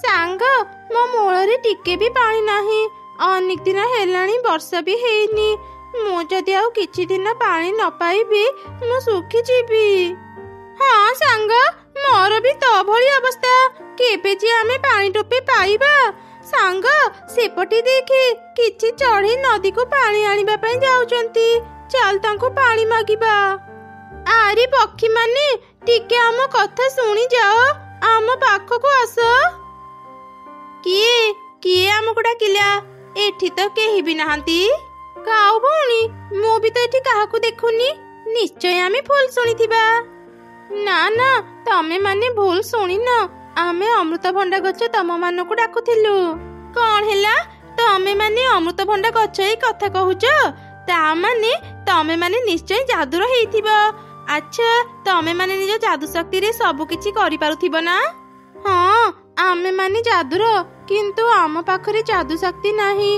ସାଙ୍ଗ, ମୋ ମୂଳରେ ଟିକେ ବି ପାଣି ନାହିଁ। ଅନେକ ଦିନ ହେଲାଣି ବର୍ଷା ବି ହେଇନି। ମୁଁ ଯଦି ଆଉ କିଛି ଦିନ ପାଣି ନ ପାଇବି ମୁଁ ଶୁଖିଯିବି। ହଁ ସାଙ୍ଗ, ମୋର ବି ତୋ ଭଳି ଅବସ୍ଥା। କେବେ ଯେ ଆମେ ପାଣି ଟୋପେ ପାଇବା? ସାଙ୍ଗ, ସେପଟେ ଦେଖେ, କିଛି ଚଢ଼େଇ ନଦୀକୁ ପାଣି ଆଣିବା ପାଇଁ ଯାଉଛନ୍ତି। ଚାଲ ତାଙ୍କୁ ପାଣି ମାଗିବା। ଆରେ ପକ୍ଷୀମାନେ, ଟିକେ ଆମ କଥା ଶୁଣି ଯାଅ, ଆମ ପାଖକୁ ଆସ। କିଏ କିଏ ଆମକୁ ଡାକିଲା? ଏଠି ତ କେହି ବି ନାହାନ୍ତି। କାଉ ଭଉଣୀ, ମୁଁ ବି ତ ଏଠି କାହାକୁ ଦେଖୁନି। ନିଶ୍ଚୟ ଆମେ ଭୁଲ ଶୁଣିଥିବା। ନା ନା, ତମେ ମାନେ ଭୁଲ ଶୁଣିନ। ଆମେ ଅମୃତଭଣ୍ଡା ଗଛ ତମମାନଙ୍କୁ ଡାକୁଥିଲୁ। କଣ ହେଲା? ତମେ ମାନେ ଅମୃତଭଣ୍ଡା ଗଛ ଏଇ କଥା କହୁଛ? ତା ମାନେ ତମେ ମାନେ ନିଶ୍ଚୟ ଯାଦୁର ହେଇଥିବ। ଆଚ୍ଛା, ତମେ ମାନେ ନିଜ ଯାଦୁ ଶକ୍ତିରେ ସବୁ କିଛି କରିପାରୁଥିବ ନା? ହଁ, ଆମେ ମାନେ ଯାଦୁର, କିନ୍ତୁ ଆମ ପାଖରେ ଯାଦୁ ଶକ୍ତି ନାହିଁ।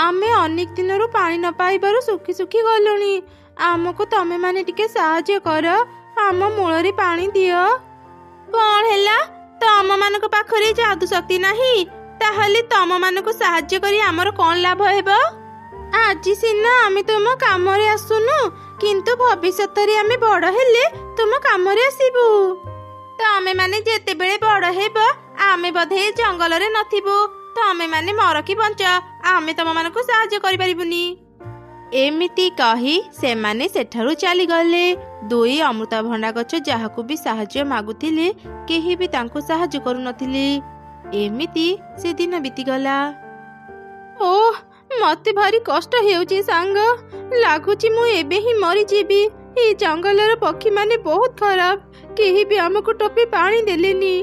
ଆମେ ଅନେକ ଦିନରୁ ପାଣି ନ ପାଇବାରୁ ଶୁଖି ଶୁଖି ଗଲୁଣି। ଆମକୁ ତମେ ମାନେ ଟିକେ ସାହାଯ୍ୟ କର, ଆମ ମୂଳରେ ପାଣି ଦିଅ। କଣ ହେଲା? ତମ ମାନଙ୍କ ପାଖରେ ଯାଦୁ ଶକ୍ତି ନାହିଁ? ତାହେଲେ ତମ ମାନଙ୍କୁ ସାହାଯ୍ୟ କରି ଆମର କଣ ଲାଭ ହେବ? ଆଜି ସିନା ଆମେ ତୁମ କାମରେ ଆସୁନୁ, କିନ୍ତୁ ଭବିଷ୍ୟତରେ ଆମେ ବଡ଼ ହେଲେ ତୁମ କାମରେ ଆସିବୁ। ତମେ ମାନେ ଯେତେବେଳେ ବଡ଼ ହେବ ଆମେ ବୋଧେ ଜଙ୍ଗଲରେ ନଥିବୁ। ତମେ ମାନେ ମର କି ବଞ୍ଚ, ଆମେ ତମ ମାନଙ୍କୁ ସାହାଯ୍ୟ କରିପାରିବୁନି। ଏମିତି କହି ସେମାନେ ସେଠାରୁ ଚାଲିଗଲେ। ଦୁଇ ଅମୃତଭଣ୍ଡା ଗଛ ଯାହାକୁ ବି ସାହାଯ୍ୟ ମାଗୁଥିଲେ, କେହି ବି ତାଙ୍କୁ ସାହାଯ୍ୟ କରୁନଥିଲେ। ଏମିତି ସେଦିନ ବିତିଗଲା। ଓଃ, ମତେ ଭାରି କଷ୍ଟ ହେଉଛି ସାଙ୍ଗ। ଲାଗୁଛି ମୁଁ ଏବେ ହିଁ ମରିଯିବି। ଏ ଜଙ୍ଗଲର ପକ୍ଷୀମାନେ ବହୁତ ଖରାପ। କେହି ବି ଆମକୁ ଟୋପେ ପାଣି ଦେଲେନି।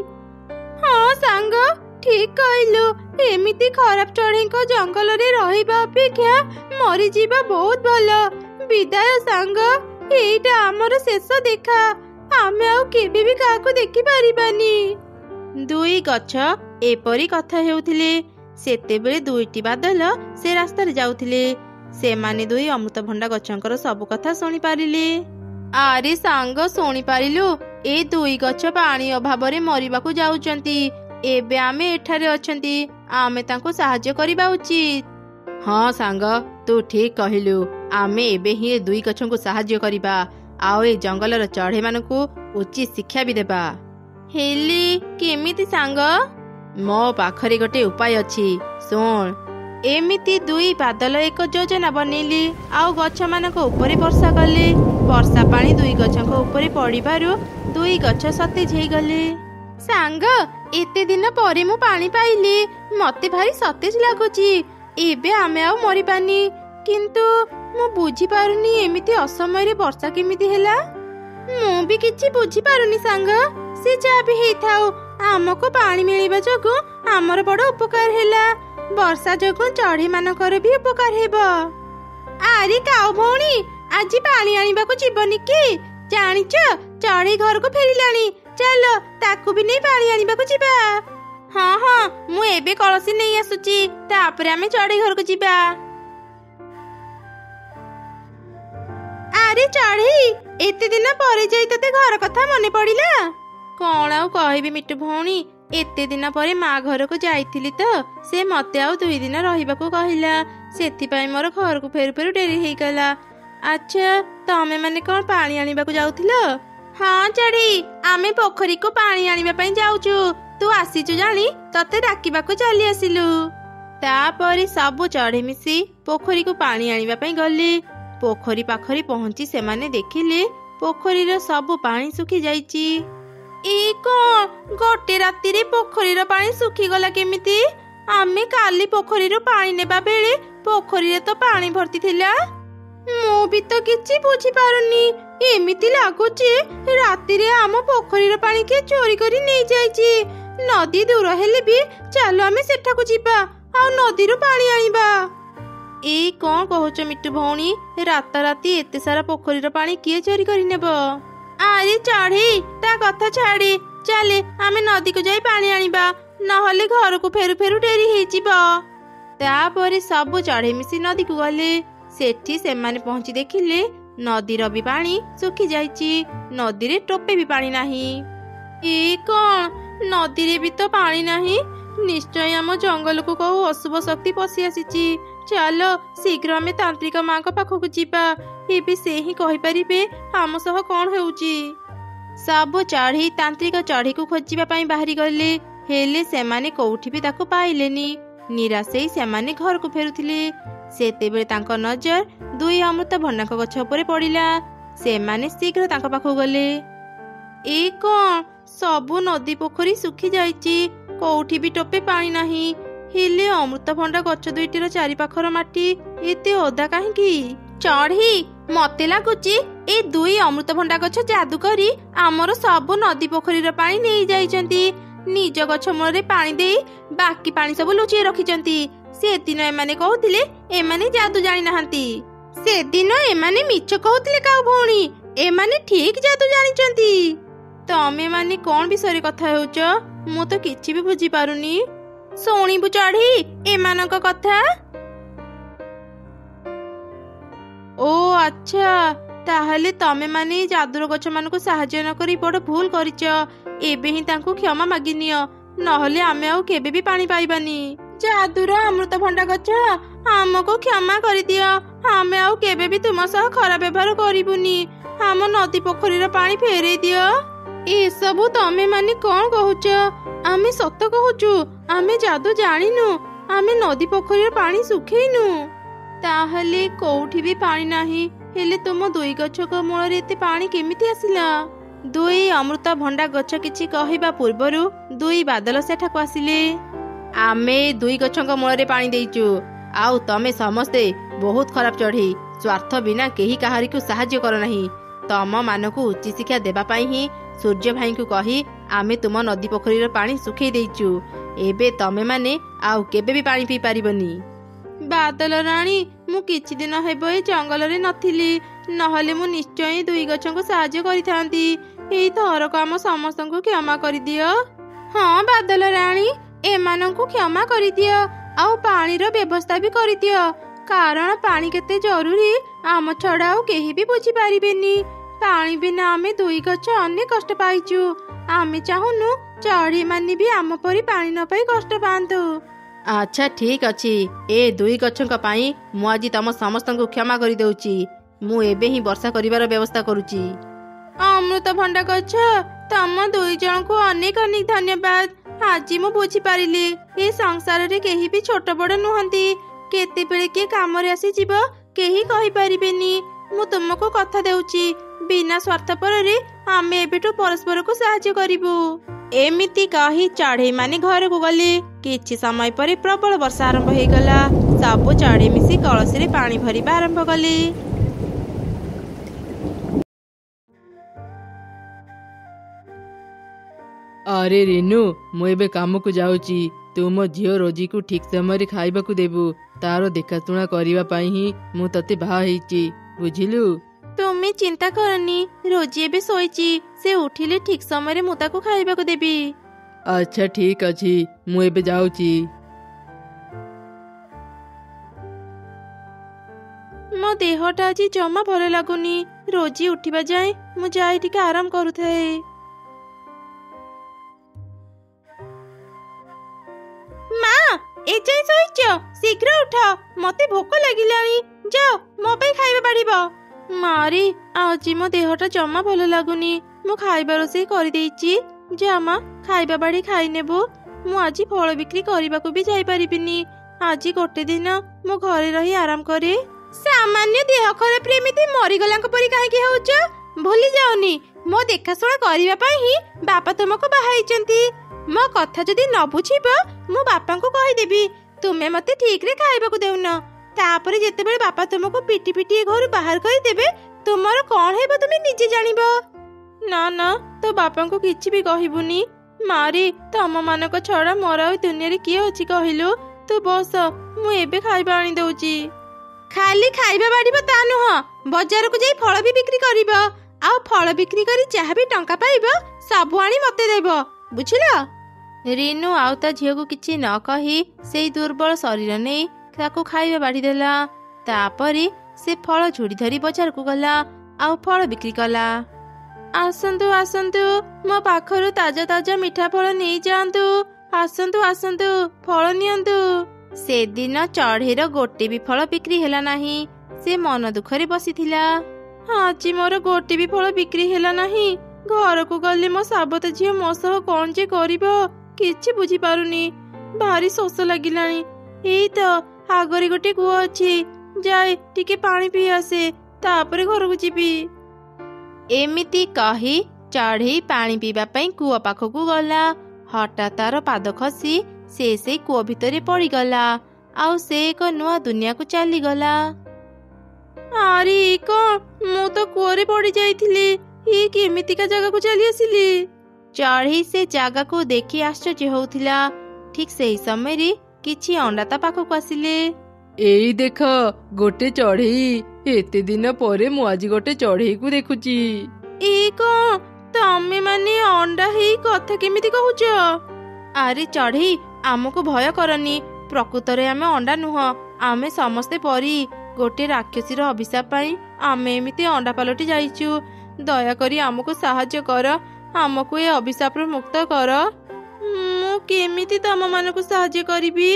ହଁ ସାଙ୍ଗ, ଠିକ କହିଲୁ। ଏମିତି ଖରାପ ଚଢ଼େଇଙ୍କ ଜଙ୍ଗଲରେ ରହିବା ଅପେକ୍ଷା ମରିଯିବା ବହୁତ ଭଲ। ବିଦାୟ ସାଙ୍ଗ, ଏଇଟା ଆମର ଶେଷ ଦେଖା। ଆମେ ଆଉ କେବେ ବି କାହାକୁ ଦେଖିପାରିବାନି। ଦୁଇ ଗଛ ଏପରି କଥା ହେଉଥିଲେ। ସେତେବେଳେ ଦୁଇଟି ବାଦଲ ସେ ରାସ୍ତାରେ ଯାଉଥିଲେ। ସେମାନେ ଦୁଇ ଅମୃତଭଣ୍ଡା ଗଛଙ୍କର ସବୁ କଥା ଶୁଣିପାରିଲେ। ଆରେ ସାଙ୍ଗ, ଶୁଣିପାରିଲୁ? ଏ ଦୁଇ ଗଛ ପାଣି ଅଭାବରେ ମରିବାକୁ ଯାଉଛନ୍ତି। ଏବେ ଆମେ ଏଠାରେ ଅଛନ୍ତି, ଆମେ ତାଙ୍କୁ ସାହାଯ୍ୟ କରିବା ଉଚିତ। ହଁ ସାଙ୍ଗ, ତୁ ଠିକ କହିଲୁ। ଆମେ ଏବେ ହିଁ ଏ ଦୁଇ ଗଛଙ୍କୁ ସାହାଯ୍ୟ କରିବା, ଆଉ ଏ ଜଙ୍ଗଲର ଚଢ଼େଇ ମାନଙ୍କୁ ଉଚିତ ଶିକ୍ଷା ବି ଦେବା। ହେଲେ କେମିତି ସାଙ୍ଗ? ମୋ ପାଖରେ ଗୋଟେ ଉପାୟ ଅଛି, ଶୁଣ। ଏମିତି ଦୁଇ ବାଦଲ ଏକ ଯୋଜନା ବନେଇଲେ, ଆଉ ଗଛମାନଙ୍କ ଉପରେ ବର୍ଷା କଲେ। ବର୍ଷା ପାଣି ଦୁଇ ଗଛଙ୍କ ଉପରେ ପଡ଼ିବାରୁ ଦୁଇ ଗଛ ସତେଜ ହେଇଗଲେ। ସାଙ୍ଗ, ଏତେ ଦିନ ପରେ ମୁଁ ପାଣି ପାଇଲି। ମତେ ଭାରି ସତେଜ ଲାଗୁଛି। ଏବେ ଆମେ ଆଉ ମରିବାନି। କିନ୍ତୁ ମୁଁ ବୁଝିପାରୁନି, ଏମିତି ଅସମୟରେ ବର୍ଷା କେମିତି ହେଲା? ମୁଁ ବି କିଛି ବୁଝିପାରୁନି ସାଙ୍ଗ। ସେ ଯାହା ବି ହେଇଥାଉ, ଆମକୁ ପାଣି ମିଳିବା ଯୋଗୁଁ ଆମର ବଡ଼ ଉପକାର ହେଲା। ବର୍ଷା ଯୋଗୁଁ ଚଢ଼େଇ ମାନଙ୍କର ବି ଉପକାର ହେବ। ଆରେ କାଉ ଭଉଣୀ, ଆଜି ପାଣି ଆଣିବାକୁ ଯିବନି କି? ଜାଣିଛ, ଚଢ଼େଇ ଘରକୁ ଫେରିଲାଣି। ଚାଲ, ତାକୁ ବି ନେଇ ପାଣି ଆଣିବାକୁ ଯିବା। ହଁ ହଁ, ମୁଁ ଏବେ କଳସୀ ନେଇ ଆସୁଛି, ତାପରେ ଆମେ ଚଢ଼େଇ ଘରକୁ ଯିବା। ଆରେ ଚଢ଼େଇ, ଏତେ ଦିନ ପରେ ଯାଇ ତତେ ଘର କଥା ମନେ ପଡ଼ିଲା? କଣ ଆଉ କହିବି ମିଟୁ ଭଉଣୀ, ଏତେ ଦିନ ପରେ ମା ଘରକୁ ଯାଇଥିଲି ତ, ସେ ମତେ ଆଉ 2 ଦିନ ରହିବାକୁ କହିଲା। ସେଥିପାଇଁ ମୋର ଘରକୁ ଫେରୁ ଫେରୁ ଡେରି ହେଇଗଲା। ଆଚ୍ଛା, ତମେ ମାନେ କଣ ପାଣି ଆଣିବାକୁ ଯାଉଥିଲ? ହଁ ଚଢ଼େଇ, ଆମେ ପୋଖରୀକୁ ପାଣି ଆଣିବା ପାଇଁ ଯାଉଛୁ। ତୁ ଆସିଛୁ ଜାଣି ତତେ ଡାକିବାକୁ ଚାଲି ଆସିଲୁ। ତାପରେ ସବୁ ଚଢ଼େଇ ମିଶି ପୋଖରୀକୁ ପାଣି ଆଣିବା ପାଇଁ ଗଲେ। ପୋଖରୀ ପାଖରେ ପହଞ୍ଚି ସେମାନେ ଦେଖିଲେ ପୋଖରୀର ସବୁ ପାଣି ଶୁଖି ଯାଇଛି। ଏ କଣ, ଗୋଟେ ରାତିରେ ପୋଖରୀର ପାଣି ଶୁଖିଗଲା କେମିତି? ଆମେ କାଲି ପୋଖରୀରୁ ପାଣି ନେବା ବେଳେ ପୋଖରୀରେ ତ ପାଣି ଭର୍ତ୍ତି ଥିଲା। ମୁଁ ବି ତ କିଛି ବୁଝିପାରୁନି। ଏମିତି ଲାଗୁଛି ରାତିରେ ଆମ ପୋଖରୀର ପାଣି କିଏ ଚୋରି କରି ନେଇଯାଇଛି। ନଦୀ ଦୂର ହେଲେ ବି ଚାଲ ଆମେ ସେଠାକୁ ଯିବା, ଆଉ ନଦୀରୁ ପାଣି ଆଣିବା। ଏଇ କଣ କହୁଛ ମିଟୁ ଭଉଣୀ? ରାତାରାତି ଏତେ ସାରା ପୋଖରୀର ପାଣି କିଏ ଚୋରି କରି ନେବ? ଆରେ ଚଢ଼େଇ, ତା କଥା ଛାଡ଼େ। ଚାଲେ ଆମେ ନଦୀକୁ ଯାଇ ପାଣି ଆଣିବା, ନହେଲେ ଘରକୁ ଫେରୁ ଫେରୁ ଡେରି ହେଇଯିବ। ତାପରେ ସବୁ ଚଢ଼େଇ ମିଶି ନଦୀକୁ ଗଲେ। ସେଠି ସେମାନେ ପହଞ୍ଚି ଦେଖିଲେ ନଦୀର ବି ପାଣି ଶୁଖି ଯାଇଛି। ନଦୀରେ ଟୋପେ ବି ପାଣି ନାହିଁ। ଏ କଣ, ନଦୀରେ ବି ତ ପାଣି ନାହିଁ। ନିଶ୍ଚୟ ଆମ ଜଙ୍ଗଲକୁ କୋଉ ଅଶୁଭ ଶକ୍ତି ପଶି ଆସିଛି। ଚାଲ ଶୀଘ୍ର ଆମେ ତାନ୍ତ୍ରିକ ମାଙ୍କ ପାଖକୁ ଯିବା। ଏବେ ସେ ହିଁ କହିପାରିବେ ଆମ ସହ କଣ ହେଉଛି। ସବୁ ଚଢ଼େଇ ତାନ୍ତ୍ରିକ ଚଢ଼େଇକୁ ଖୋଜିବା ପାଇଁ ବାହାରି ଗଲେ, ହେଲେ ସେମାନେ କୋଉଠି ବି ତାକୁ ପାଇଲେନି। ନିରାଶ ହେଇ ସେମାନେ ଘରକୁ ଫେରୁଥିଲେ। ସେତେବେଳେ ତାଙ୍କ ନଜର ଦୁଇ ଅମୃତଭଣ୍ଡାଙ୍କ ଗଛ ଉପରେ ପଡ଼ିଲା। ସେମାନେ ଶୀଘ୍ର ତାଙ୍କ ପାଖକୁ ଗଲେ। ଏ କଣ, ସବୁ ନଦୀ ପୋଖରୀ ଶୁଖି ଯାଇଛି, କୋଉଠି ବି ଟୋପେ ପାଣି ନାହିଁ। ହେଲେ ଅମୃତଭଣ୍ଡା ଗଛ ଦୁଇଟିର ଚାରିପାଖର ମାଟି ଏତେ ଓଦା କାହିଁକି? ଚଢ଼େଇ, ମତେ ଲାଗୁଛି ଏ ଦୁଇ ଅମୃତଭଣ୍ଡା ଗଛ ଯାଦୁ କରି ଆମର ସବୁ ନଦୀ ପୋଖରୀର ପାଣି ନେଇ ଯାଇଛନ୍ତି। ନିଜ ଗଛ ମୂଳରେ ପାଣି ଦେଇ ବାକି ପାଣି ସବୁ ଲୁଚେଇ ରଖିଛନ୍ତି। ସେଦିନ ଏମାନେ କହୁଥିଲେ ଏମାନେ ଯାଦୁ ଜାଣି ନାହାନ୍ତି। ସେଦିନ ଏମାନେ ମିଛ କହୁଥିଲେ କାଉ ଭଉଣୀ, ଏମାନେ ଠିକ ଯାଦୁ ଜାଣିଛନ୍ତି। ତମେ ମାନେ କଣ ବିଷୟରେ କଥା ହେଉଛ? ମୁଁ ତ କିଛି ବି ବୁଝିପାରୁନି। ଶୁଣିବୁ ଚଢ଼େଇ ଏମାନଙ୍କ କଥା? ଓ ଆଚ୍ଛା, ତାହେଲେ ତମେ ମାନେ ଯାଦୁର ଗଛ ମାନଙ୍କୁ ସାହାଯ୍ୟ ନ କରି ବଡ ଭୁଲ କରିଛ। ଏବେ ହିଁ ତାଙ୍କୁ କ୍ଷମା ମାଗିନିଅ, ନହେଲେ ଆମେ ଆଉ କେବେ ବି ପାଣି ପାଇବାନି। ଯାଦୁର ଅମୃତଭଣ୍ଡା ଗଛ, ଆମକୁ କ୍ଷମା କରିଦିଅ। ଆମେ ଆଉ କେବେ ବି ତୁମ ସହ ଖରାପ ବ୍ୟବହାର କରିବୁନି। ଆମ ନଦୀ ପୋଖରୀର ପାଣି ଫେରେଇ ଦିଅ। ଏସବୁ ତମେ ମାନେ କଣ କହୁଛ? ଆମେ ସତ କହୁଛୁ, ଆମେ ଯାଦୁ ଜାଣିନୁ। ଆମେ ନଦୀ ପୋଖରୀର ପାଣି ଶୁଖେଇନୁ। ତାହେଲେ କୋଉଠି ବି ପାଣି ନାହିଁ, ହେଲେ ତୁମ ଦୁଇ ଗଛକ ମୂଳରେ ଏତେ ପାଣି କେମିତି ଆସିଲା? ଦୁଇ ଅମୃତଭଣ୍ଡା ଗଛ କିଛି କହିବା ପୂର୍ବରୁ ଦୁଇ ବାଦଲ ସେଠାକୁ ଆସିଲେ। ଆମେ ଦୁଇ ଗଛଙ୍କ ମୂଳରେ ପାଣି ଦେଇଛୁ, ଆଉ ତମେ ସମସ୍ତେ ବହୁତ ଖରାପ ଚଢ଼େଇ। ସ୍ୱାର୍ଥ ବିନା କେହି କାହାରିକୁ ସାହାଯ୍ୟ କର ନାହିଁ। ତମ ମାନଙ୍କୁ ଉଚ୍ଚ ଶିକ୍ଷା ଦେବା ପାଇଁ ହିଁ ସୂର୍ଯ୍ୟ ଭାଇଙ୍କୁ କହି ଆମେ ତୁମ ନଦୀ ପୋଖରୀର ପାଣି ଶୁଖେଇ ଦେଇଛୁ। ଏବେ ତମେ ମାନେ ଆଉ କେବେ ବି ପାଣି ପିଇ ପାରିବନି। ବାଦଲ ରାଣୀ, ମୁଁ କିଛି ଦିନ ହେବ ଏ ଜଙ୍ଗଲରେ ନଥିଲି, ନହେଲେ ମୁଁ ନିଶ୍ଚୟ ଦୁଇ ଗଛଙ୍କୁ ସାହାଯ୍ୟ କରିଥାନ୍ତି। ଏଇ ଥରକ ଆମ ସମସ୍ତଙ୍କୁ କ୍ଷମା କରିଦିଅ। ହଁ ବାଦଲ ରାଣୀ, ଏମାନଙ୍କୁ କ୍ଷମା କରିଦିଅ, ଆଉ ପାଣିର ବ୍ୟବସ୍ଥା ବି କରିଦିଅ। କାରଣ ପାଣି କେତେ ଜରୁରୀ ଆମ ଛଡା ଆଉ କେହି ବି ବୁଝିପାରିବେନି। ପାଣି ବିନା ଆମେ ଦୁଇ ଗଛ ଅନେକ କଷ୍ଟ ପାଇଛୁ। ଆମେ ଚାହୁଁନୁ ଚଢ଼େଇ ମାନେ ବି ଆମ ପରି ପାଣି ନ ପାଇ କଷ୍ଟ ପାଆନ୍ତୁ। ଆଚ୍ଛା ଠିକ ଅଛି, ଏ ଦୁଇ ଗଛଙ୍କ ପାଇଁ ମୁଁ ଆଜି ତମ ସମସ୍ତଙ୍କୁ କ୍ଷମା କରିଦେଉଛି। ମୁଁ ଏବେ ହିଁ ବର୍ଷା କରିବାର ବ୍ୟବସ୍ଥା କରୁଛି। ଅମୃତଭଣ୍ଡା ଗଛ, ତମ ଦୁଇ ଜଣଙ୍କୁ ଅନେକ ଅନେକ ଧନ୍ୟବାଦ। ଆଜି ମୁଁ ବୁଝିପାରିଲି ଏ ସଂସାରରେ କେହି ବି ଛୋଟ ବଡ ନୁହନ୍ତି। କେତେବେଳେ କିଏ କାମରେ ଆସିଯିବ କେହି କହିପାରିବେନି। ମୁଁ ତୁମକୁ କଥା ଦେଉଛି, ବିନା ସ୍ୱାର୍ଥପରରେ ଆମେ ଏବେଠୁ ପରସ୍ପରକୁ ସାହାଯ୍ୟ କରିବୁ। ଏମିତି କହି ଚଢ଼େଇ ମାନେ ଘରକୁ ଗଲେ। କିଛି ସମୟ ପରେ ପ୍ରବଳ ବର୍ଷା ଆରମ୍ଭ ହେଇଗଲା। ସବୁ ଚଢ଼େଇ ମିଶି କଳସୀରେ ପାଣି ଭରିବା ଆରମ୍ଭ କଲେ। ଆରେ ରେନୁ, ମୁଁ ଏବେ କାମକୁ ଯାଉଛି। ତୁ ମୋ ଝିଅ ରୋଜିକୁ ଠିକ ସମୟରେ ଖାଇବାକୁ ଦେବୁ। ତାର ଦେଖାଶୁଣା କରିବା ପାଇଁ ହିଁ ମୁଁ ତତେ ବାହା ହେଇଛି, ବୁଝିଲୁ? ତୁମେ ଚିନ୍ତା କରନି, ରୋଜି ଏବେ ଶୋଇଛି। ସେ ଉଠିଲେ ଠିକ ସମୟରେ ମୁଁ ତାକୁ ଖାଇବାକୁ ଦେବି। ଆଚ୍ଛା ଠିକ ଅଛି, ମୁଁ ଏବେ ଯାଉଛି। ମୋ ଦେହଟା ଆଜି ଜମା ଭଲ ଲାଗୁନି। ରୋଜି ଉଠିବା ଯାଏ ମୁଁ ଯାଇ ଟିକେ ଆରାମ କରୁଥାଏ। ମା, ଏଯାଏଁ ଶୋଇଛ? ଶୀଘ୍ର ଉଠ, ମତେ ଭୋକ ଲାଗିଲାଣି। ଯାଅ ମୋ ପାଇଁ ଖାଇବା ବାଢିବ। ମାରି, ଆଜି ମୋ ଦେହଟା ଜମା ଭଲ ଲାଗୁନି। ମୁଁ ଖାଇବା ରୋଷେଇ କରିଦେଇଛି। ଯା ମା, ଖାଇବା ବାଢି ଖାଇନେବୁ। ମୁଁ ଆଜି ଫଳ ବିକ୍ରି କରିବାକୁ ବି ଯାଇପାରିବିନି। ଆଜି ଗୋଟେ ଦିନ ମୁଁ ଘରେ ରହି ଆରାମ କରେ। ସାମାନ୍ୟ ଦେହ ଖରାପରେ ଏମିତି ମରିଗଲାଙ୍କ ପରି କାହିଁକି ହେଉଛ? ଭୁଲି ଯାଉନି, ମୋ ଦେଖାଶୁଣା କରିବା ପାଇଁ ହିଁ ବାପା ତୁମକୁ ବାହା ହେଇଛନ୍ତି। ମୋ କଥା ଯଦି ନ ବୁଝିବ ମୁଁ ବାପାଙ୍କୁ କହିଦେବି ତୁମେ ମତେ ଠିକରେ ଖାଇବାକୁ ଦେଉନ। ତାପରେ ଯେତେବେଳେ ବାପା ତୁମକୁ ପିଟି ପିଟି ଏ ଘରୁ ବାହାର କରିଦେବେ, ତୁମର କଣ ହେବ ତୁମେ ନିଜେ ଜାଣିବ। ନା ନା, ତୋ ବାପାଙ୍କୁ କିଛି ବି କହିବୁନି। ମାରି, ତମ ମାନଙ୍କ ଛଡା ମୋର ଆଉ ଦୁନିଆରେ କିଏ ଅଛି କହିଲୁ? ତୁ ବସ, ମୁଁ ଏବେ ଖାଇବା ଆଣି ଦଉଛି। ଖାଲି ଖାଇବା ବାଢିବ ତା ନୁହଁ, ବଜାରକୁ ଯାଇ ଫଳ ବି ବିକ୍ରି କରିବ। ଆଉ ଫଳ ବିକ୍ରି କରି ଯାହା ବି ଟଙ୍କା ପାଇବ ସବୁ ଆଣି ମତେ ଦେବ, ବୁଝିଲ? ରିନୁ ଆଉ ତା ଝିଅକୁ କିଛି ନ କହି ସେଇ ଦୁର୍ବଳ ଶରୀର ନେଇ ତାକୁ ଖାଇବା ବାଢି ଦେଲା। ତାପରେ ସେ ଫଳ ଝୁଡ଼ି ଧରି ବଜାରକୁ ଗଲା ଆଉ ଫଳ ବିକ୍ରି କଲା। ଆସନ୍ତୁ ଆସନ୍ତୁ, ମୋ ପାଖରୁ ତାଜା ତାଜା ମିଠା ଫଳ ନେଇଯାଆନ୍ତୁ। ଆସନ୍ତୁ ଆସନ୍ତୁ ଫଳ ନିଅନ୍ତୁ। ସେଦିନ ଚଢ଼େଇର ଗୋଟେ ବି ଫଳ ବିକ୍ରି ହେଲା ନାହିଁ। ସେ ମନ ଦୁଃଖରେ ବସିଥିଲା। ଆଜି ମୋର ଗୋଟେ ବି ଫଳ ବିକ୍ରି ହେଲା ନାହିଁ। ଘରକୁ ଗଲେ ମୋ ସାବତ ଝିଅ ମୋ ସହ କଣ ଯେ କରିବ କିଛି ବୁଝିପାରୁନି। ଭାରି ଶୋଷ ଲାଗିଲାଣି। ଏଇ ତ ଆଗରେ ଗୋଟେ କୂଅ ଅଛି, ଯାଏ ଟିକେ ପାଣି ପିଇ ଆସେ, ତାପରେ ଘରକୁ ଯିବି। ଏମିତି କହି ଚଢ଼େଇ ପାଣି ପିଇବା ପାଇଁ କୂଅ ପାଖକୁ ଗଲା। ହଠାତ୍ ତାର ପାଦ ଖସି ସେ ସେଇ କୂଅ ଭିତରେ ପଡ଼ିଗଲା। ଆଉ ସେ ଏକ ନୂଆ ଦୁନିଆକୁ ଚାଲିଗଲା। ଆରେ କଣ, ମୁଁ ତ କୂଅରେ ପଡ଼ି ଯାଇଥିଲି। ଏ କେମିତିକା ଜାଗାକୁ ଚାଲି ଆସିଲି? ଚଢ଼େଇ ସେ ଜାଗାକୁ ଦେଖି ଆଶ୍ଚର୍ଯ୍ୟ ହେଉଥିଲା। ଠିକ୍ ସେହି ସମୟରେ କିଛି ଅଣ୍ଡା ତା ପାଖକୁ ଆସିଲେ। ଏଇ ଦେଖ ଗୋଟେ ଚଢ଼େଇ। ଏତେ ଦିନ ପରେ ମୁଁ ଆଜି ଗୋଟେ ଚଢ଼େଇକୁ ଦେଖୁଛି। ଏ କଣ, ତମେ ମାନେ ଅଣ୍ଡା ହେଇ କଥା କେମିତି କହୁଛ? ଆରେ ଚଢ଼େଇ, ଆମକୁ ଭୟ କରନି। ପ୍ରକୃତରେ ଆମେ ଅଣ୍ଡା ନୁହଁ, ଆମେ ସମସ୍ତେ ପରି। ଗୋଟେ ରାକ୍ଷସୀର ଅଭିଶାପ ପାଇଁ ଆମେ ଏମିତି ଅଣ୍ଡା ପାଲଟି ଯାଇଛୁ। ଦୟାକରି ଆମକୁ ସାହାଯ୍ୟ କର, ଆମକୁ ଏ ଅଭିଶାପରୁ ମୁକ୍ତ କର। ମୁଁ କେମିତି ତମମାନଙ୍କୁ ସାହାଯ୍ୟ କରିବି?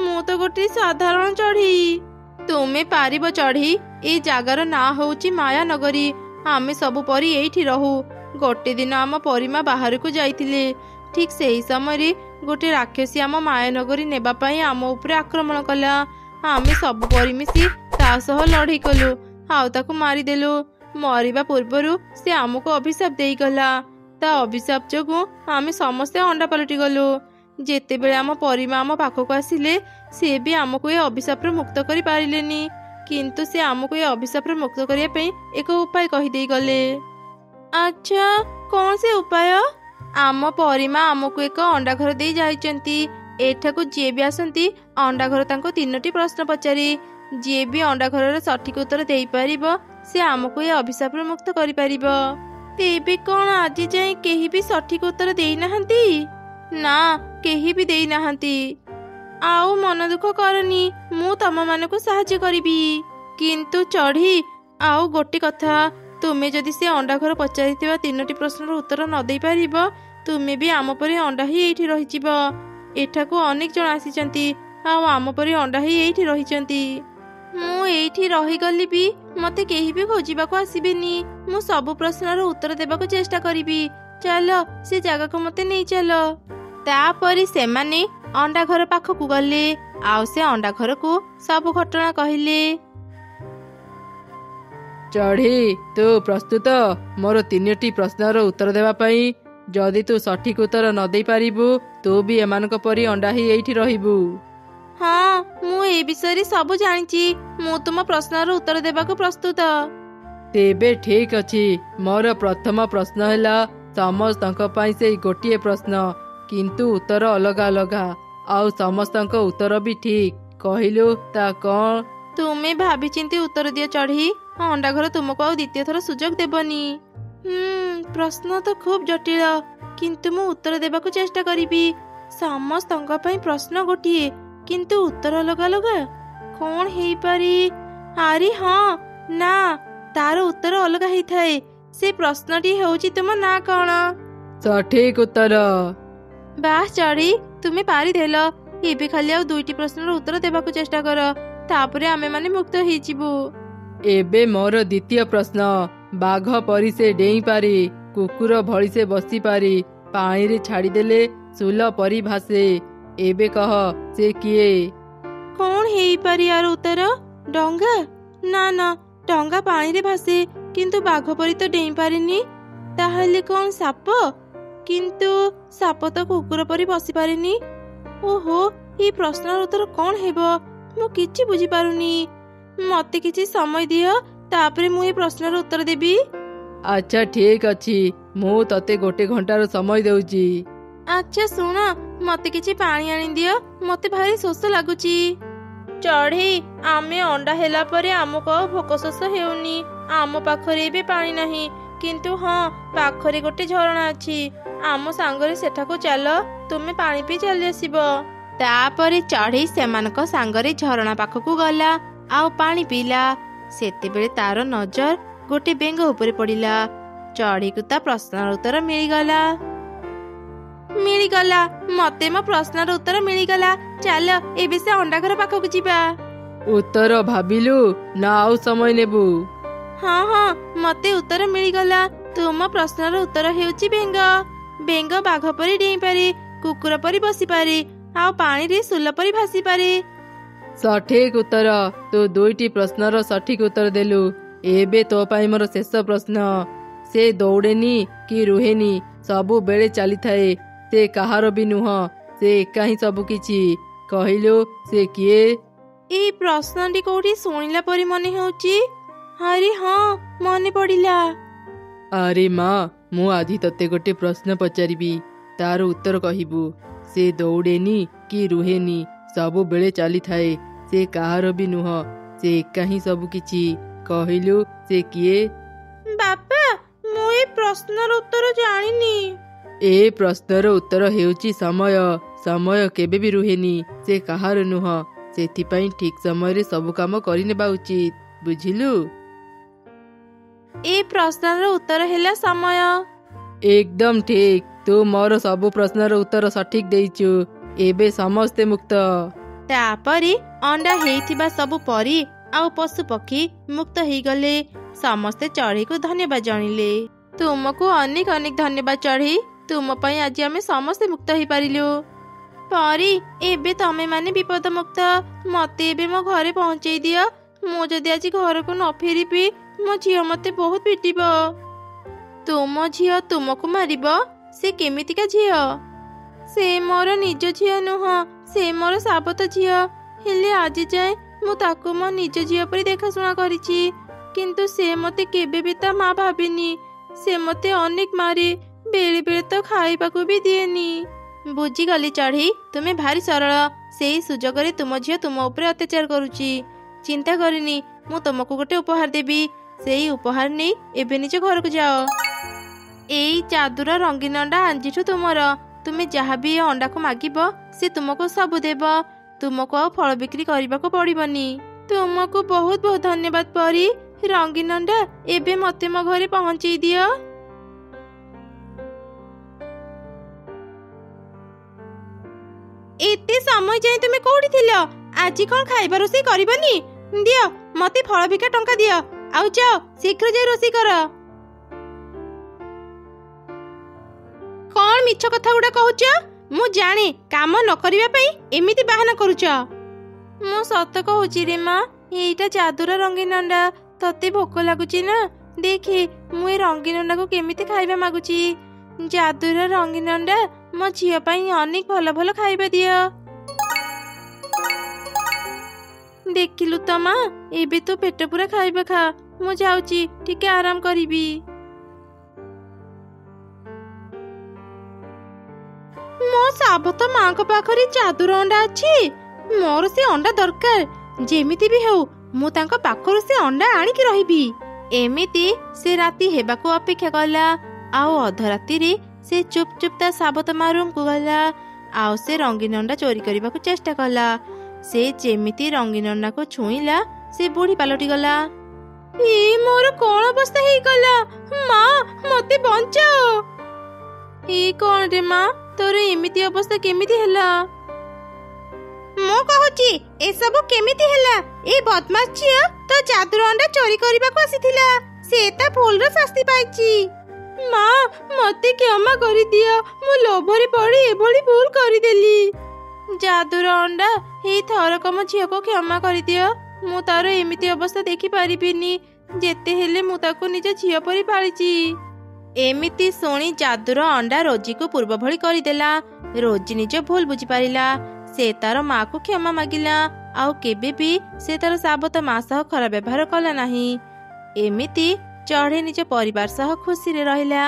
ମୁଁ ତ ଗୋଟେ ସାଧାରଣ ଚଢ଼େଇ। ତୁମେ ପାରିବ ଚଢ଼େଇ। ଏଇ ଜାଗାର ନାଁ ହେଉଛି ମାୟାନଗରୀ। ଆମେ ସବୁ ପରି ଏଇଠି ରହୁ। ଗୋଟେ ଦିନ ଆମ ପରିମା ବାହାରକୁ ଯାଇଥିଲେ। ଠିକ୍ ସେହି ସମୟରେ ଗୋଟେ ରାକ୍ଷସୀ ଆମ ମାୟାନଗରୀ ନେବା ପାଇଁ ଆମ ଉପରେ ଆକ୍ରମଣ କଲା। ଆମେ ସବୁ ପରି ମିଶି ତା ସହ ଲଢ଼େଇ କଲୁ, ଆଉ ତାକୁ ମାରିଦେଲୁ। ମରିବା ପୂର୍ବରୁ ସେ ଆମକୁ ଅଭିଶାପ ଦେଇଗଲା। ତା ଅଭିଶାପ ଯୋଗୁଁ ଆମେ ସମସ୍ତେ ଅଣ୍ଡା ପାଲଟି ଗଲୁ। ଯେତେବେଳେ ଆମ ପରିମା ଆମ ପାଖକୁ ଆସିଲେ, ସେ ବି ଆମକୁ ଏ ଅଭିଶାପରୁ ମୁକ୍ତ କରିପାରିଲେନି। କିନ୍ତୁ ସେ ଆମକୁ ଏ ଅଭିଶାପରୁ ମୁକ୍ତ କରିବା ପାଇଁ ଏକ ଉପାୟ କହିଦେଇ ଗଲେ। ଆଚ୍ଛା, କଣ ସେ ଉପାୟ? ଆମ ପରିମା ଆମକୁ ଏକ ଅଣ୍ଡା ଘର ଦେଇ ଯାଇଛନ୍ତି। ଏଠାକୁ ଯିଏ ବି ଆସନ୍ତି ଅଣ୍ଡା ଘର ତାଙ୍କୁ 3ଟି ପ୍ରଶ୍ନ ପଚାରେ। ଯିଏ ବି ଅଣ୍ଡା ଘରର ସଠିକ ଉତ୍ତର ଦେଇପାରିବ ସେ ଆମକୁ ଏ ଅଭିଶାପରୁ ମୁକ୍ତ କରିପାରିବ। ତେବେ କଣ ଆଜି ଯାଏଁ କେହି ବି ସଠିକ ଉତ୍ତର ଦେଇନାହାନ୍ତି? ନା, କେହି ବି ଦେଇନାହାନ୍ତି। ଆଉ ମନ ଦୁଃଖ କରନି, ମୁଁ ତମମାନଙ୍କୁ ସାହାଯ୍ୟ କରିବି। କିନ୍ତୁ ଚଢ଼େଇ, ଆଉ ଗୋଟେ କଥା, ତୁମେ ଯଦି ସେ ଅଣ୍ଡା ଘର ପଚାରିଥିବା 3ଟି ପ୍ରଶ୍ନର ଉତ୍ତର ନ ଦେଇପାରିବ, ତୁମେ ବି ଆମ ପରି ଅଣ୍ଡା ହିଁ ଏଇଠି ରହିଯିବ। ଏଠାକୁ ଅନେକ ଜଣ ଆସିଛନ୍ତି, ଆଉ ଆମ ପରି ଅଣ୍ଡା ହିଁ ଏଇଠି ରହିଛନ୍ତି। ମୁଁ ଏଇଠି ରହିଗଲି ବି ମତେ କେହି ବି ଖୋଜିବାକୁ ଆସିବେନି। ମୁଁ ସବୁ ପ୍ରଶ୍ନର ଉତ୍ତର ଦେବାକୁ ଚେଷ୍ଟା କରିବି। ଚାଲ ସେ ଜାଗାକୁ ମତେ ନେଇ ଚାଲ। ତାପରେ ସେମାନେ ଅଣ୍ଡା ଘର ପାଖକୁ ଗଲେ, ଆଉ ସେ ଅଣ୍ଡା ଘରକୁ ସବୁ ଘଟଣା କହିଲେ। ଚଢ଼େଇ, ତୁ ପ୍ରସ୍ତୁତ ମୋର 3ଟି ପ୍ରଶ୍ନର ଉତ୍ତର ଦେବା ପାଇଁ? ଯଦି ତୁ ସଠିକ ଉତ୍ତର ନ ଦେଇ ପାରିବୁ, ତୁ ବି ଏମାନଙ୍କ ପରି ଅଣ୍ଡା ହିଁ ଏଇଠି ରହିବୁ। ହଁ, ମୁଁ ଏ ବିଷୟରେ ସବୁ ଜାଣିଛି। ମୁଁ ତୁମ ପ୍ରଶ୍ନର ଉତ୍ତର ଦେବାକୁ ପ୍ରସ୍ତୁତ। ତେବେ ଠିକ ଅଛି। ମୋର ପ୍ରଥମ ପ୍ରଶ୍ନ ହେଲା, ସମସ୍ତଙ୍କ ପାଇଁ ସେଇ ଗୋଟିଏ ପ୍ରଶ୍ନ, କିନ୍ତୁ ଉତ୍ତର ଅଲଗା ଅଲଗା, ଆଉ ସମସ୍ତଙ୍କ ଉତ୍ତର ବି ଠିକ। କହିଲୁ ତା କଣ? ତୁମେ ଭାବିଚିନ୍ତି ଉତ୍ତର ଦିଅ ଚଢ଼େଇ। ଅଣ୍ଡା ଘର ତୁମକୁ ଆଉ ଦ୍ୱିତୀୟ ଥର ସୁଯୋଗ ଦେବନି। ପ୍ରଶ୍ନ ତ ଖୁବ ଜଟିଳ, କିନ୍ତୁ ମୁଁ ଉତ୍ତର ଦେବାକୁ ଚେଷ୍ଟା କରିବି। ସମସ୍ତଙ୍କ ପାଇଁ ପ୍ରଶ୍ନ ଗୋଟିଏ, କିନ୍ତୁ ଉତ୍ତର ଅଲଗା ଅଲଗା। କଣ ହେଇପାରେ? ଆରେ ହଁ, ନା, ତାର ଉତ୍ତର ଅଲଗା ହେଇଥାଏ। ସେ ପ୍ରଶ୍ନଟି ହେଉଛି, ତୁମ ନାଁ କଣ? ସଠିକ ଉତ୍ତର। ବାସ୍ ଚଢ଼େଇ, ତୁମେ ପାରିଦେଲ। ଏବେ ଖାଲି ଆଉ 2ଟି ପ୍ରଶ୍ନର ଉତ୍ତର ଦେବାକୁ ଚେଷ୍ଟା କର, ତାପରେ ଆମେମାନେ ମୁକ୍ତ ହେଇଯିବୁ। ଏବେ ମୋର ଦ୍ୱିତୀୟ ପ୍ରଶ୍ନ। ବାଘ ପରି ସେ ଡେଇଁପାରେ, କୁକୁର ଭଳି ସେ ବସିପାରେ, ପାଣିରେ ଛାଡ଼ିଦେଲେ ସୁଲ ପରି ଭାସେ। ଏବେ କହ ସେ କିଏ? କଣ ହେଇପାରେ ୟାର ଉତ୍ତର? ଡଙ୍ଗା? ନା ନା, ଡଙ୍ଗା ପାଣିରେ ଭାସେ, କିନ୍ତୁ ବାଘ ପରି ତ ଡେଇଁ ପାରେନି। ତାହେଲେ କଣ ସାପ? କିନ୍ତୁ ସାପ ତ କୁକୁର ପରି ବସି ପାରେନି। ଓହୋ, এই ପ୍ରଶ୍ନର ଉତ୍ତର କଣ ହେବ? ମୁଁ କିଛି ବୁଝିପାରୁନି। ମତେ କିଛି ସମୟ ଦିଅ, ତାପରେ ମୁଁ এই ପ୍ରଶ୍ନର ଉତ୍ତର ଦେବି। ଆଚ୍ଛା ଠିକ ଅଛି, ମୁଁ ତତେ 1 ଘଣ୍ଟାର ସମୟ ଦେଉଛି। ଆଚ୍ଛା ଶୁଣ, ମତେ କିଛି ପାଣି ଆଣିଦିଅ, ମତେ ଭାରି ଶୋଷ ଲାଗୁଛି। ଚଢ଼େଇ, ଆମେ ଅଣ୍ଡା ହେଲା ପରେ ଆମକୁ ଆଉ ଭୋକ ଶୋଷ ହେଉନି। ଆମ ପାଖରେ ଏବେ ପାଣି ନାହିଁ, କିନ୍ତୁ ହଁ, ପାଖରେ ଗୋଟେ ଝରଣା ଅଛି। ଆମ ସାଙ୍ଗରେ ସେଠାକୁ ଚାଲ, ତୁମେ ପାଣି ପିଇ ଚାଲି ଆସିବ। ତାପରେ ଚଢ଼େଇ ସେମାନଙ୍କ ସାଙ୍ଗରେ ଝରଣା ପାଖକୁ ଗଲା, ଆଉ ପାଣି ପିଇଲା। ସେତେବେଳେ ତାର ନଜର ଗୋଟେ ବେଙ୍ଗ ଉପରେ ପଡ଼ିଲା। ଚଢ଼େଇକୁ ତା ପ୍ରଶ୍ନର ଉତ୍ତର ମିଳିଗଲା। ମିଳିଗଲା, ମତେ ମୋ ପ୍ରଶ୍ନର ଉତ୍ତର ମିଳିଗଲା। ଚାଲ ଏବେ ସେ ଅଣ୍ଡା ଘର ପାଖକୁ ଯିବା। ଉତ୍ତର ଭାବିଲୁ ନା ଆଉ ସମୟ ନେବୁ? ହଁ ହଁ, ମତେ ଉତ୍ତର ମିଳିଗଲା। ତୁମ ପ୍ରଶ୍ନର ଉତ୍ତର ହେଉଛି ବେଙ୍ଗ। ବେଙ୍ଗ ବାଘ ପରି ଡେଇଁପାରେ, କୁକୁର ପରି ବସିପାରେ, ଆଉ ପାଣିରେ ସୁଲ ପରି ଭାସିପାରେ। ସଠିକ ଉତ୍ତର। ତୁ 2ଟି ପ୍ରଶ୍ନର ସଠିକ ଉତ୍ତର ଦେଲୁ। ଏବେ ତୋ ପାଇଁ ମୋର ଶେଷ ପ୍ରଶ୍ନ। ସେ ଦୌଡ଼େନି କି ରୁହେନି, ସବୁବେଳେ ଚାଲିଥାଏ। ସେ କାହାର ବି ନୁହଁ, ସେ ଏକା ହିଁ ସବୁ କିଛି। କହିଲୁ ସେ କିଏ? ଏଇ ପ୍ରଶ୍ନଟି କୋଉଠି ଶୁଣିଲା ପରି ମନେ ହେଉଛି। ଆରେ ହଁ, ମନେ ପଡ଼ିଲା। ଆରେ ମା, ମୁଁ ଆଜି ତତେ ଗୋଟେ ପ୍ରଶ୍ନ ପଚାରିବି, ତାର ଉତ୍ତର କହିବୁ। ସେ ଦୌଡ଼େନି କି ରୁହେନି, ସବୁବେଳେ ଚାଲିଥାଏ। ସେ କାହାର ବି ନୁହଁ, ସେ ଏକା ହିଁ ସବୁ କିଛି। କହିଲୁ ସେ କିଏ? ବାପା, ମୁଁ ଏ ପ୍ରଶ୍ନର ଉତ୍ତର ଜାଣିନି। ଏ ପ୍ରଶ୍ନର ଉତ୍ତର ହେଉଛି ସମୟ। ସମୟ କେବେ ବି ରୁହେନି, ସେ କାହାର ନୁହଁ। ସେଥିପାଇଁ ଠିକ ସମୟରେ ସବୁ କାମ କରିନେବା ଉଚିତ, ବୁଝିଲୁ? ଏ ପ୍ରଶ୍ନର ଉତ୍ତର ହେଲା ସମୟ। ଏକଦମ ଠିକ। ତୁ ମୋର ସବୁ ପ୍ରଶ୍ନର ଉତ୍ତର ସଠିକ ଦେଇଛୁ। ଏବେ ସମସ୍ତେ ମୁକ୍ତ। ତାପରେ ଅଣ୍ଡା ହେଇଥିବା ସବୁ ପରି ଆଉ ପଶୁ ପକ୍ଷୀ ମୁକ୍ତ ହେଇଗଲେ। ସମସ୍ତେ ଚଢ଼େଇକୁ ଧନ୍ୟବାଦ ଜଣାଇଲେ। ତୁମକୁ ଅନେକ ଅନେକ ଧନ୍ୟବାଦ ଚଢ଼େଇ। ତୁମ ପାଇଁ ଆଜି ଆମେ ସମସ୍ତେ ମୁକ୍ତ ହେଇପାରିଲୁ। ପରି, ଏବେ ତମେ ମାନେ ବିପଦ ମୁକ୍ତ। ମତେ ଏବେ ମୋ ଘରେ ପହଞ୍ଚେଇ ଦିଅ। ମୁଁ ଯଦି ଆଜି ଘରକୁ ନ ଫେରିବି, ମୋ ଝିଅ ମତେ ବହୁତ ପିଟିବ। ତୁମ ଝିଅ ତୁମକୁ ମାରିବ? ସେ କେମିତିକା ଝିଅ? ସେ ମୋର ନିଜ ଝିଅ ନୁହଁ, ସେ ମୋର ସାବତ ଝିଅ। ହେଲେ ଆଜି ଯାଏଁ ମୁଁ ତାକୁ ମୋ ନିଜ ଝିଅ ପରି ଦେଖାଶୁଣା କରିଛି। କିନ୍ତୁ ସେ ମତେ କେବେ ବି ତା ମା ଭାବିନି। ସେ ମତେ ଅନେକ ମାରେ, ବେଳେ ବେଳେ ତ ଖାଇବାକୁ ବି ଦିଏନି। ବୁଝିଗଲି ଚଢ଼େଇ, ତୁମେ ଭାରି ସରଳ। ସେଇ ସୁଯୋଗରେ ତୁମ ଝିଅ ତୁମ ଉପରେ ଅତ୍ୟାଚାର କରୁଛି। ଚିନ୍ତା କରିନି, ମୁଁ ତୁମକୁ ଗୋଟେ ଉପହାର ଦେବି। ସେଇ ଉପହାର ନେଇ ଏବେ ନିଜ ଘରକୁ ଯାଅ। ଏଇ ଯାଦୁର ରଙ୍ଗୀନ ଅଣ୍ଡା ଆଜିଠୁ ତୁମର। ତୁମେ ଯାହା ବି ଏ ଅଣ୍ଡାକୁ ମାଗିବ, ସେ ତୁମକୁ ସବୁ ଦେବ। ତୁମକୁ ଆଉ ଫଳ ବିକ୍ରି କରିବାକୁ ପଡ଼ିବନି। ତୁମକୁ ବହୁତ ବହୁତ ଧନ୍ୟବାଦ ପରି। ରଙ୍ଗୀନ ଅଣ୍ଡା ଏବେ ମତେ ମୋ ଘରେ ପହଞ୍ଚେଇ ଦିଅ। ଏତେ ସମୟ ଯାଏଁ ତୁମେ କୋଉଠି ଥିଲ? ଆଜି କଣ ଖାଇବା ରୋଷେଇ କରିବନି? ଦିଅ ମତେ ଫଳ ବିକା ଟଙ୍କା ଦିଅ, ଆଉ ଯାଅ ଶୀଘ୍ର ଯାଇ ରୋଷେଇ କର। କଣ ମିଛ କଥା ଗୁଡା କହୁଛ? ମୁଁ ଜାଣେ କାମ ନ କରିବା ପାଇଁ ଏମିତି ବାହାନା କରୁଛ। ମୁଁ ସତ କହୁଛି ରେ ମା, ଏଇଟା ଯାଦୁର ରଙ୍ଗୀନ ଅଣ୍ଡା। ତତେ ଭୋକ ଲାଗୁଛି ନା? ଦେଖେ ମୁଁ ଏ ରଙ୍ଗୀନ ଅଣ୍ଡାକୁ କେମିତି ଖାଇବା ମାଗୁଛି। ଯାଦୁର ରଙ୍ଗୀନ ଅଣ୍ଡା, ମୋ ଝିଅ ପାଇଁ ଅନେକ ଭଲ ଭଲ ଖାଇବା ଦିଅ। ଦେଖିଲୁ ତ ମା, ଏବେ ତୁ ପେଟ ପୁରା ଖାଇବା ଖା। ମୁଁ ଯାଉଛି ଟିକେ ଆରାମ କରିବି। ମୋ ସାବତ ମାଙ୍କ ପାଖରେ ଯାଦୁର ଅଣ୍ଡା ଅଛି। ମୋର ସେ ଅଣ୍ଡା ଦରକାର। ଯେମିତି ବି ହେଉ ମୁଁ ତାଙ୍କ ପାଖରୁ ସେ ଅଣ୍ଡା ଆଣିକି ରହିବି। ଏମିତି ସେ ରାତି ହେବାକୁ ଅପେକ୍ଷା କଲା। ଆଉ ଅଧରାତିରେ ସେ ଚୁପ ଚୁପ ତା ସାବତ ମା ରୁମକୁ ଗଲା। ଆଉ ସେ ରଙ୍ଗୀନ ଅଣ୍ଡା ଚୋରି କରିବାକୁ ଚେଷ୍ଟା କଲା। ସେ ଯେମିତି ରଙ୍ଗୀନ ଅଣ୍ଡାକୁ ଛୁଇଁଲା, ସେ ବୁଢୀ ପାଲଟି ଗଲା। ମୋର କଣ ଅବସ୍ଥା ହେଇଗଲା? ମା, ମତେ ବଞ୍ଚାଅ। କଣ ରେ ମା, ତୋର ଏମିତି ଅବସ୍ଥା କେମିତି ହେଲା? ମୁଁ କହୁଛି ଏସବୁ କେମିତି ହେଲା? ଏ ବଦମାସ ଝିଅ ତ ଯାଦୁର ଅଣ୍ଡା ଚୋରି କରିବାକୁ ଆସିଥିଲା। ସେ ତା ଭୁଲର ଶାସ୍ତି ପାଇଛି। ମା, ମତେ କ୍ଷମା କରିଦିଅ। ମୁଁ ଲୋଭରେ ପଡି ଏଭଳି ଭୁଲ କରିଦେଲି। ଯାଦୁର ଅଣ୍ଡା, ଏଇ ଥରକ ମୋ ଝିଅକୁ କ୍ଷମା କରିଦିଅ। ମୁଁ ତାର ଏମିତି ଅବସ୍ଥା ଦେଖି ପାରିବିନି। ଯେତେ ହେଲେ ମୁଁ ତାକୁ ନିଜ ଝିଅ ପରି ପାଳିଛି। ଏମିତି ଶୁଣି ଯାଦୁର ଅଣ୍ଡା ରୋଜିକୁ ପୂର୍ବ ଭଳି କରିଦେଲା। ରୋଜି ନିଜ ଭୁଲ ବୁଝିପାରିଲା। ସେ ତାର ମାକୁ କ୍ଷମା ମାଗିଲା। ଆଉ କେବେ ବି ସେ ତାର ସାବତ ମା ସହ ଖରାପ ବ୍ୟବହାର କଲା ନାହିଁ। ଏମିତି ଚଢ଼େଇ ନିଜ ପରିବାର ସହ ଖୁସିରେ ରହିଲା।